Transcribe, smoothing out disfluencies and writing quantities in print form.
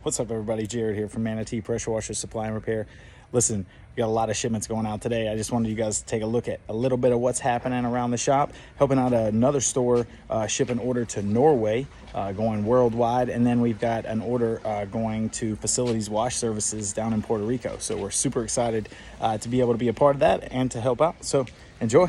What's up, everybody? Jared here from Manatee Pressure Washer Supply and Repair. Listen, we got a lot of shipments going out today. I just wanted you guys to take a look at a little bit of what's happening around the shop, helping out another store ship an order to Norway, going worldwide, and then we've got an order going to Facilities Wash Services down in Puerto Rico. So we're super excited to be able to be a part of that and to help out. So enjoy.